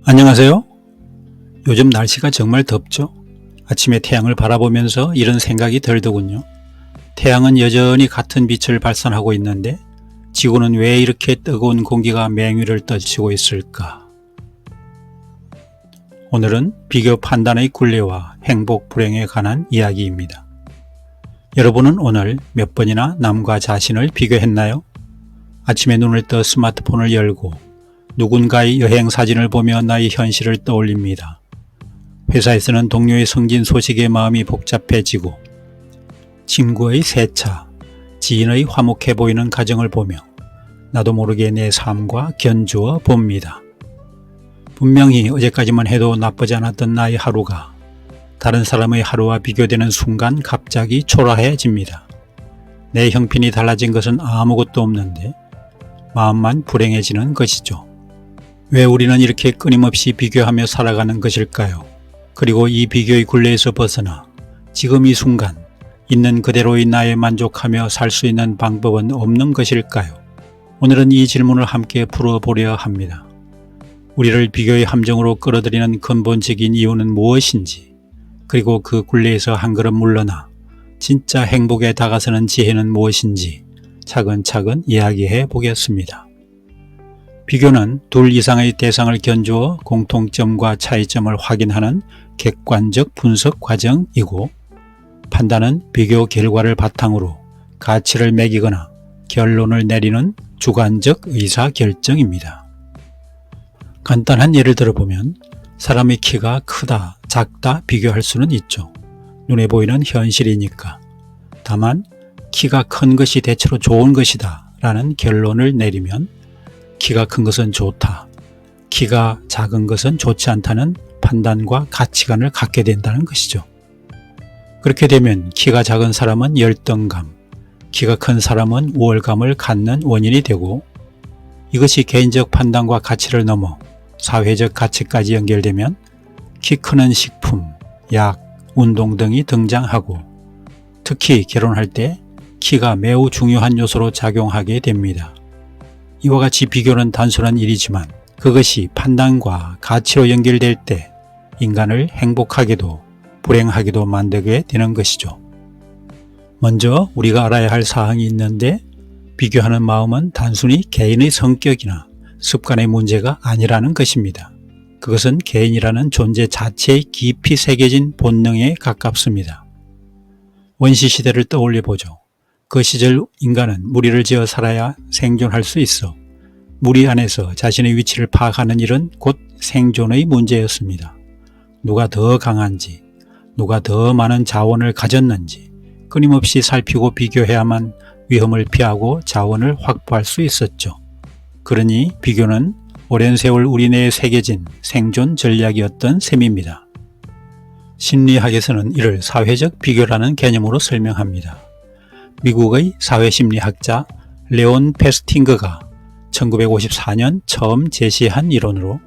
안녕하세요. 요즘 날씨가 정말 덥죠? 아침에 태양을 바라보면서 이런 생각이 들더군요. 태양은 여전히 같은 빛을 발산하고 있는데 지구는 왜 이렇게 뜨거운 공기가 맹위를 떨치고 있을까? 오늘은 비교 판단의 굴레와 행복 불행에 관한 이야기입니다. 여러분은 오늘 몇 번이나 남과 자신을 비교했나요? 아침에 눈을 떠 스마트폰을 열고 누군가의 여행 사진을 보며 나의 현실을 떠올립니다. 회사에서는 동료의 승진 소식에 마음이 복잡해지고 친구의 세차, 지인의 화목해 보이는 가정을 보며 나도 모르게 내 삶과 견주어 봅니다. 분명히 어제까지만 해도 나쁘지 않았던 나의 하루가 다른 사람의 하루와 비교되는 순간 갑자기 초라해집니다. 내 형편이 달라진 것은 아무것도 없는데 마음만 불행해지는 것이죠. 왜 우리는 이렇게 끊임없이 비교하며 살아가는 것일까요? 그리고 이 비교의 굴레에서 벗어나 지금 이 순간 있는 그대로의 나에 만족하며 살 수 있는 방법은 없는 것일까요? 오늘은 이 질문을 함께 풀어보려 합니다. 우리를 비교의 함정으로 끌어들이는 근본적인 이유는 무엇인지, 그리고 그 굴레에서 한 걸음 물러나 진짜 행복에 다가서는 지혜는 무엇인지 차근차근 이야기해 보겠습니다. 비교는 둘 이상의 대상을 견주어 공통점과 차이점을 확인하는 객관적 분석 과정이고, 판단은 비교 결과를 바탕으로 가치를 매기거나 결론을 내리는 주관적 의사결정입니다. 간단한 예를 들어보면 사람의 키가 크다, 작다 비교할 수는 있죠. 눈에 보이는 현실이니까. 다만 키가 큰 것이 대체로 좋은 것이다 라는 결론을 내리면 키가 큰 것은 좋다, 키가 작은 것은 좋지 않다는 판단과 가치관을 갖게 된다는 것이죠. 그렇게 되면 키가 작은 사람은 열등감, 키가 큰 사람은 우월감을 갖는 원인이 되고, 이것이 개인적 판단과 가치를 넘어 사회적 가치까지 연결되면 키 크는 식품, 약, 운동 등이 등장하고, 특히 결혼할 때 키가 매우 중요한 요소로 작용하게 됩니다. 이와 같이 비교는 단순한 일이지만 그것이 판단과 가치로 연결될 때 인간을 행복하게도 불행하게도 만들게 되는 것이죠. 먼저 우리가 알아야 할 사항이 있는데, 비교하는 마음은 단순히 개인의 성격이나 습관의 문제가 아니라는 것입니다. 그것은 개인이라는 존재 자체의 깊이 새겨진 본능에 가깝습니다. 원시시대를 떠올려 보죠. 그 시절 인간은 무리를 지어 살아야 생존할 수 있어 무리 안에서 자신의 위치를 파악하는 일은 곧 생존의 문제였습니다. 누가 더 강한지, 누가 더 많은 자원을 가졌는지 끊임없이 살피고 비교해야만 위험을 피하고 자원을 확보할 수 있었죠. 그러니 비교는 오랜 세월 우리 내에 새겨진 생존 전략이었던 셈입니다. 심리학에서는 이를 사회적 비교라는 개념으로 설명합니다. 미국의 사회심리학자 레온 페스팅거가 1954년 처음 제시한 이론으로,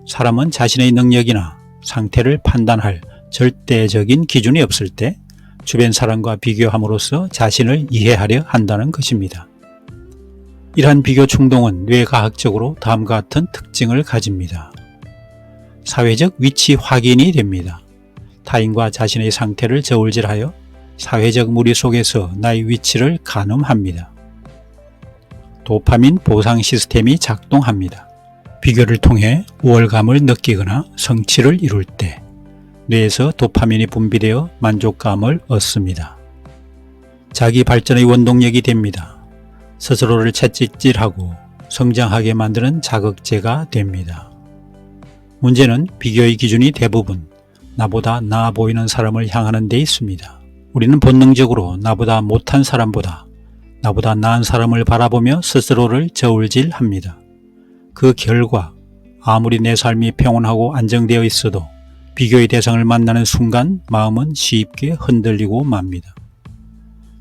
사람은 자신의 능력이나 상태를 판단할 절대적인 기준이 없을 때 주변 사람과 비교함으로써 자신을 이해하려 한다는 것입니다. 이러한 비교 충동은 뇌과학적으로 다음과 같은 특징을 가집니다. 사회적 위치 확인이 됩니다. 타인과 자신의 상태를 저울질하여 사회적 무리 속에서 나의 위치를 가늠합니다. 도파민 보상 시스템이 작동합니다. 비교를 통해 우월감을 느끼거나 성취를 이룰 때 뇌에서 도파민이 분비되어 만족감을 얻습니다. 자기 발전의 원동력이 됩니다. 스스로를 채찍질하고 성장하게 만드는 자극제가 됩니다. 문제는 비교의 기준이 대부분 나보다 나아 보이는 사람을 향하는 데 있습니다. 우리는 본능적으로 나보다 못한 사람보다 나보다 나은 사람을 바라보며 스스로를 저울질합니다. 그 결과 아무리 내 삶이 평온하고 안정되어 있어도 비교의 대상을 만나는 순간 마음은 쉽게 흔들리고 맙니다.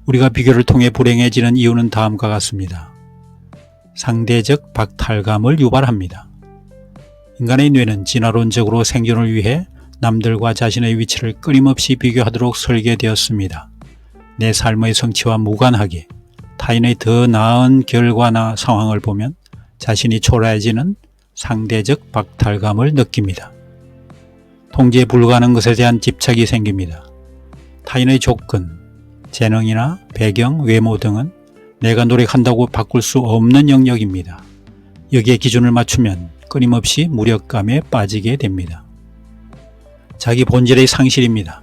우리가 비교를 통해 불행해지는 이유는 다음과 같습니다. 상대적 박탈감을 유발합니다. 인간의 뇌는 진화론적으로 생존을 위해 남들과 자신의 위치를 끊임없이 비교하도록 설계되었습니다. 내 삶의 성취와 무관하게 타인의 더 나은 결과나 상황을 보면 자신이 초라해지는 상대적 박탈감을 느낍니다. 통제 불가능한 것에 대한 집착이 생깁니다. 타인의 조건, 재능이나 배경, 외모 등은 내가 노력한다고 바꿀 수 없는 영역입니다. 여기에 기준을 맞추면 끊임없이 무력감에 빠지게 됩니다. 자기 본질의 상실입니다.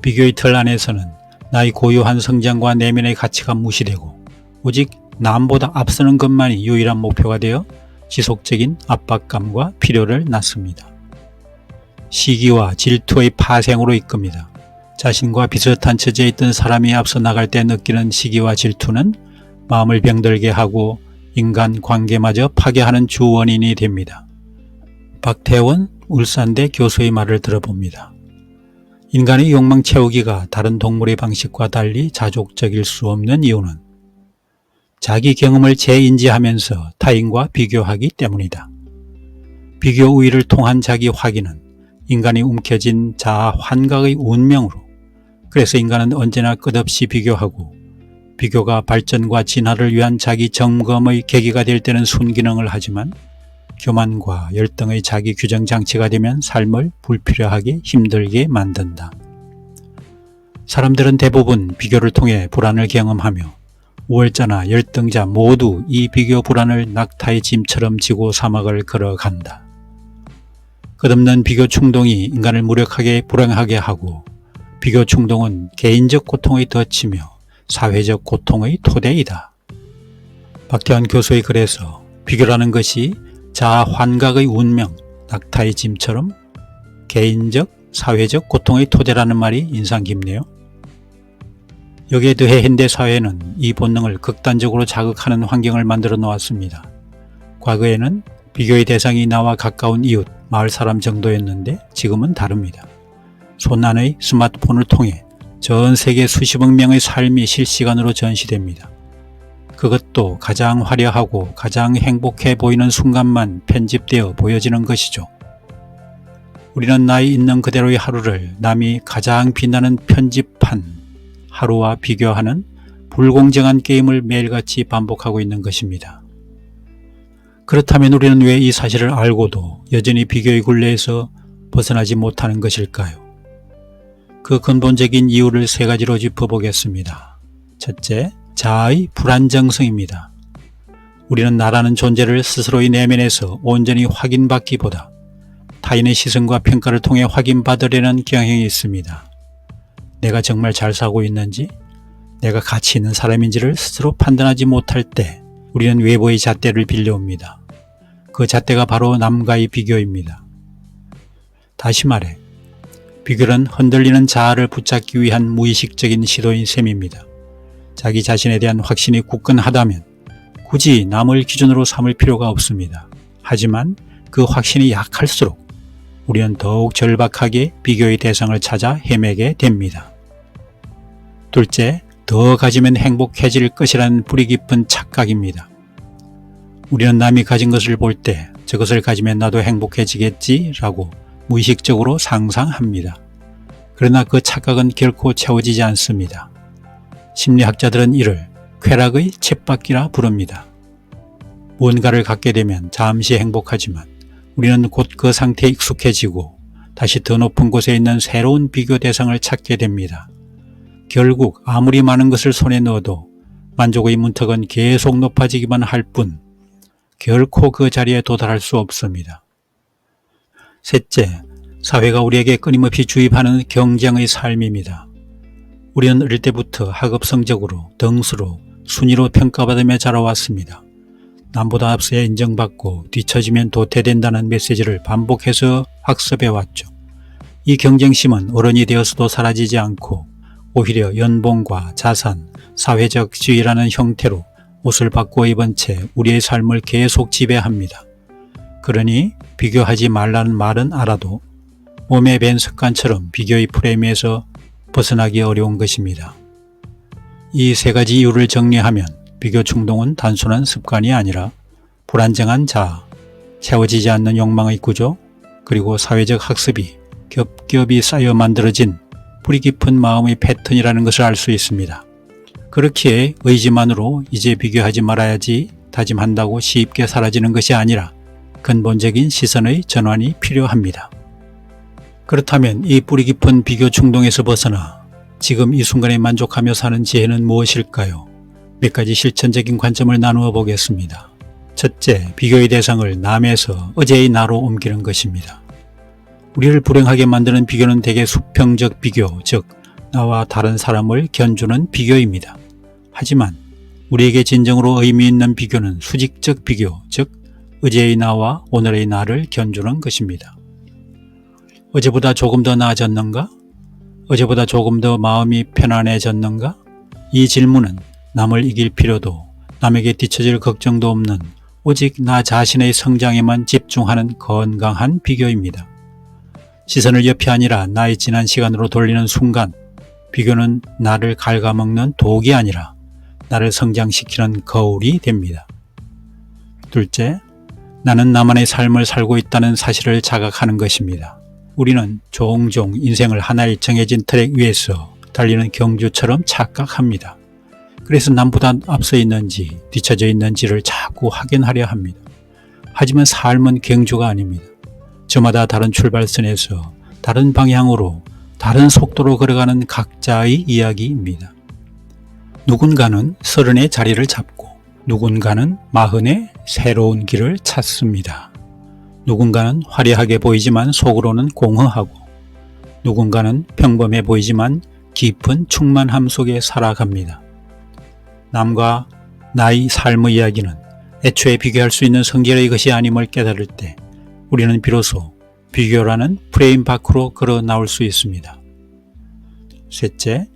비교의 틀 안에서는 나의 고유한 성장과 내면의 가치가 무시되고 오직 남보다 앞서는 것만이 유일한 목표가 되어 지속적인 압박감과 필요를 낳습니다. 시기와 질투의 파생으로 이끕니다. 자신과 비슷한 처지에 있던 사람이 앞서 나갈 때 느끼는 시기와 질투는 마음을 병들게 하고 인간 관계마저 파괴하는 주 원인이 됩니다. 박태원 울산대 교수의 말을 들어봅니다. 인간의 욕망 채우기가 다른 동물의 방식과 달리 자족적일 수 없는 이유는 자기 경험을 재인지하면서 타인과 비교하기 때문이다. 비교 우위를 통한 자기 확인은 인간이 움켜쥔 자아 환각의 운명으로, 그래서 인간은 언제나 끝없이 비교하고 비교가 발전과 진화를 위한 자기 점검의 계기가 될 때는 순기능을 하지만 교만과 열등의 자기 규정 장치가 되면 삶을 불필요하게 힘들게 만든다. 사람들은 대부분 비교를 통해 불안을 경험하며 우월자나 열등자 모두 이 비교 불안을 낙타의 짐처럼 지고 사막을 걸어간다. 끝없는 비교 충동이 인간을 무력하게 불행하게 하고 비교 충동은 개인적 고통의 덫이며 사회적 고통의 토대이다. 박태환 교수의 글에서 비교라는 것이 자아 환각의 운명, 낙타의 짐처럼 개인적, 사회적 고통의 토대라는 말이 인상 깊네요. 여기에 더해 현대사회는 이 본능을 극단적으로 자극하는 환경을 만들어 놓았습니다. 과거에는 비교의 대상이 나와 가까운 이웃, 마을 사람 정도였는데 지금은 다릅니다. 손안의 스마트폰을 통해 전 세계 수십억 명의 삶이 실시간으로 전시됩니다. 그것도 가장 화려하고 가장 행복해 보이는 순간만 편집되어 보여지는 것이죠. 우리는 나이 있는 그대로의 하루를 남이 가장 빛나는 편집한 하루와 비교하는 불공정한 게임을 매일같이 반복하고 있는 것입니다. 그렇다면 우리는 왜 이 사실을 알고도 여전히 비교의 굴레에서 벗어나지 못하는 것일까요? 그 근본적인 이유를 세 가지로 짚어보겠습니다. 첫째, 자아의 불안정성입니다. 우리는 나라는 존재를 스스로의 내면에서 온전히 확인받기보다 타인의 시선과 평가를 통해 확인받으려는 경향이 있습니다. 내가 정말 잘 살고 있는지, 내가 가치 있는 사람인지를 스스로 판단하지 못할 때 우리는 외부의 잣대를 빌려옵니다. 그 잣대가 바로 남과의 비교입니다. 다시 말해, 비교는 흔들리는 자아를 붙잡기 위한 무의식적인 시도인 셈입니다. 자기 자신에 대한 확신이 굳건하다면 굳이 남을 기준으로 삼을 필요가 없습니다. 하지만 그 확신이 약할수록 우리는 더욱 절박하게 비교의 대상을 찾아 헤매게 됩니다. 둘째, 더 가지면 행복해질 것이라는 뿌리 깊은 착각입니다. 우리는 남이 가진 것을 볼 때 저것을 가지면 나도 행복해지겠지라고 무의식적으로 상상합니다. 그러나 그 착각은 결코 채워지지 않습니다. 심리학자들은 이를 쾌락의 쳇바퀴라 부릅니다. 무언가를 갖게 되면 잠시 행복하지만 우리는 곧 그 상태에 익숙해지고 다시 더 높은 곳에 있는 새로운 비교 대상을 찾게 됩니다. 결국 아무리 많은 것을 손에 넣어도 만족의 문턱은 계속 높아지기만 할 뿐 결코 그 자리에 도달할 수 없습니다. 셋째, 사회가 우리에게 끊임없이 주입하는 경쟁의 삶입니다. 우리는 어릴 때부터 학업 성적으로, 등수로, 순위로 평가받으며 자라왔습니다. 남보다 앞서야 인정받고 뒤처지면 도태된다는 메시지를 반복해서 학습해왔죠. 이 경쟁심은 어른이 되어서도 사라지지 않고 오히려 연봉과 자산, 사회적 지위라는 형태로 옷을 바꾸어 입은 채 우리의 삶을 계속 지배합니다. 그러니 비교하지 말라는 말은 알아도 몸에 밴 습관처럼 비교의 프레임에서 벗어나기 어려운 것입니다. 이 세 가지 이유를 정리하면 비교 충동은 단순한 습관이 아니라 불안정한 자아, 채워지지 않는 욕망의 구조, 그리고 사회적 학습이 겹겹이 쌓여 만들어진 뿌리 깊은 마음의 패턴이라는 것을 알 수 있습니다. 그렇기에 의지만으로 이제 비교하지 말아야지 다짐한다고 쉽게 사라지는 것이 아니라 근본적인 시선의 전환이 필요합니다. 그렇다면 이 뿌리 깊은 비교 충동에서 벗어나 지금 이 순간에 만족하며 사는 지혜는 무엇일까요? 몇 가지 실천적인 관점을 나누어 보겠습니다. 첫째, 비교의 대상을 남에서 어제의 나로 옮기는 것입니다. 우리를 불행하게 만드는 비교는 대개 수평적 비교, 즉 나와 다른 사람을 견주는 비교입니다. 하지만 우리에게 진정으로 의미 있는 비교는 수직적 비교, 즉 어제의 나와 오늘의 나를 견주는 것입니다. 어제보다 조금 더 나아졌는가? 어제보다 조금 더 마음이 편안해졌는가? 이 질문은 남을 이길 필요도, 남에게 뒤처질 걱정도 없는 오직 나 자신의 성장에만 집중하는 건강한 비교입니다. 시선을 옆이 아니라 나의 지난 시간으로 돌리는 순간, 비교는 나를 갉아먹는 독이 아니라 나를 성장시키는 거울이 됩니다. 둘째, 나는 나만의 삶을 살고 있다는 사실을 자각하는 것입니다. 우리는 종종 인생을 하나의 정해진 트랙 위에서 달리는 경주처럼 착각합니다. 그래서 남보다 앞서 있는지 뒤처져 있는지를 자꾸 확인하려 합니다. 하지만 삶은 경주가 아닙니다. 저마다 다른 출발선에서 다른 방향으로 다른 속도로 걸어가는 각자의 이야기입니다. 누군가는 30의 자리를 잡고 누군가는 40의 새로운 길을 찾습니다. 누군가는 화려하게 보이지만 속으로는 공허하고 누군가는 평범해 보이지만 깊은 충만함 속에 살아갑니다. 남과 나의 삶의 이야기는 애초에 비교할 수 있는 성질의 것이 아님을 깨달을 때 우리는 비로소 비교라는 프레임 밖으로 걸어 나올 수 있습니다. 셋째,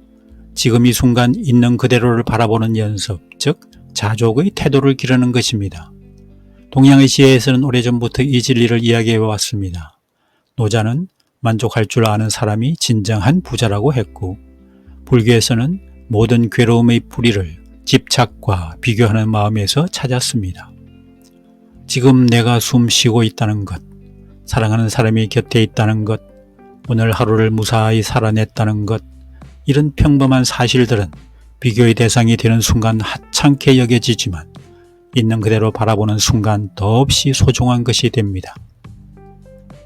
지금 이 순간 있는 그대로를 바라보는 연습, 즉 자족의 태도를 기르는 것입니다. 동양의 지혜에서는 오래전부터 이 진리를 이야기해 왔습니다. 노자는 만족할 줄 아는 사람이 진정한 부자라고 했고, 불교에서는 모든 괴로움의 뿌리를 집착과 비교하는 마음에서 찾았습니다. 지금 내가 숨 쉬고 있다는 것, 사랑하는 사람이 곁에 있다는 것, 오늘 하루를 무사히 살아냈다는 것, 이런 평범한 사실들은 비교의 대상이 되는 순간 하찮게 여겨지지만 있는 그대로 바라보는 순간 더없이 소중한 것이 됩니다.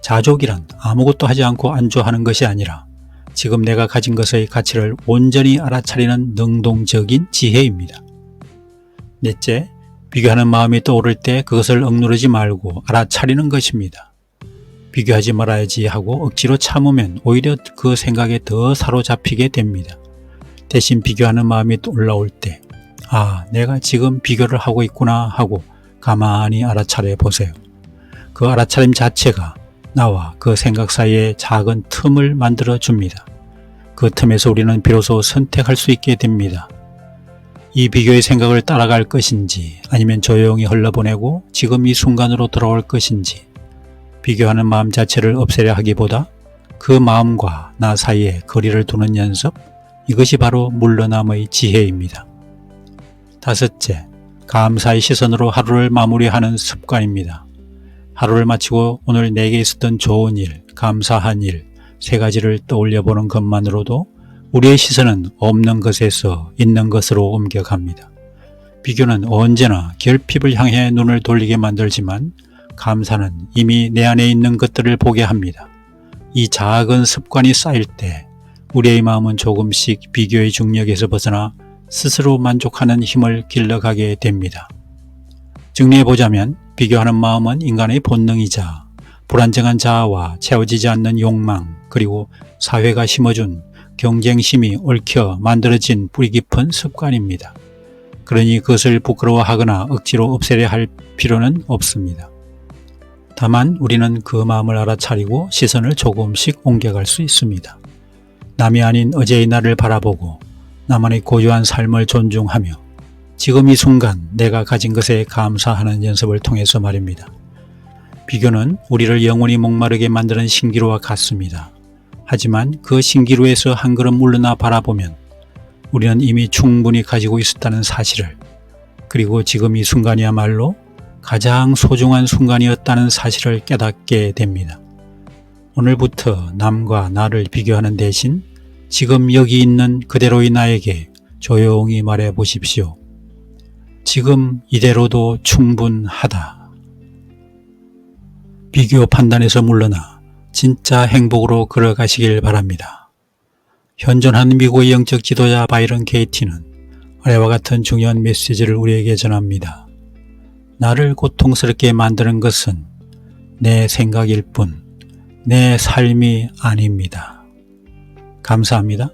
자족이란 아무것도 하지 않고 안주하는 것이 아니라 지금 내가 가진 것의 가치를 온전히 알아차리는 능동적인 지혜입니다. 넷째, 비교하는 마음이 떠오를 때 그것을 억누르지 말고 알아차리는 것입니다. 비교하지 말아야지 하고 억지로 참으면 오히려 그 생각에 더 사로잡히게 됩니다. 대신 비교하는 마음이 올라올 때, 아, 내가 지금 비교를 하고 있구나 하고 가만히 알아차려 보세요. 그 알아차림 자체가 나와 그 생각 사이에 작은 틈을 만들어 줍니다. 그 틈에서 우리는 비로소 선택할 수 있게 됩니다. 이 비교의 생각을 따라갈 것인지 아니면 조용히 흘러보내고 지금 이 순간으로 돌아올 것인지, 비교하는 마음 자체를 없애려 하기보다 그 마음과 나 사이에 거리를 두는 연습, 이것이 바로 물러남의 지혜입니다. 다섯째, 감사의 시선으로 하루를 마무리하는 습관입니다. 하루를 마치고 오늘 내게 있었던 좋은 일, 감사한 일, 세 가지를 떠올려 보는 것만으로도 우리의 시선은 없는 것에서 있는 것으로 옮겨갑니다. 비교는 언제나 결핍을 향해 눈을 돌리게 만들지만 감사는 이미 내 안에 있는 것들을 보게 합니다. 이 작은 습관이 쌓일 때 우리의 마음은 조금씩 비교의 중력에서 벗어나 스스로 만족하는 힘을 길러가게 됩니다. 정리해보자면 비교하는 마음은 인간의 본능이자 불안정한 자아와 채워지지 않는 욕망, 그리고 사회가 심어준 경쟁심이 얽혀 만들어진 뿌리 깊은 습관입니다. 그러니 그것을 부끄러워하거나 억지로 없애려 할 필요는 없습니다. 다만 우리는 그 마음을 알아차리고 시선을 조금씩 옮겨갈 수 있습니다. 남이 아닌 어제의 나를 바라보고 나만의 고유한 삶을 존중하며 지금 이 순간 내가 가진 것에 감사하는 연습을 통해서 말입니다. 비교는 우리를 영원히 목마르게 만드는 신기루와 같습니다. 하지만 그 신기루에서 한 걸음 물러나 바라보면 우리는 이미 충분히 가지고 있었다는 사실을, 그리고 지금 이 순간이야말로 가장 소중한 순간이었다는 사실을 깨닫게 됩니다. 오늘부터 남과 나를 비교하는 대신 지금 여기 있는 그대로의 나에게 조용히 말해 보십시오. 지금 이대로도 충분하다. 비교 판단에서 물러나 진짜 행복으로 걸어가시길 바랍니다. 현존하는 미국의 영적 지도자 바이런 케이티는 아래와 같은 중요한 메시지를 우리에게 전합니다. 나를 고통스럽게 만드는 것은 내 생각일 뿐, 내 삶이 아닙니다. 감사합니다.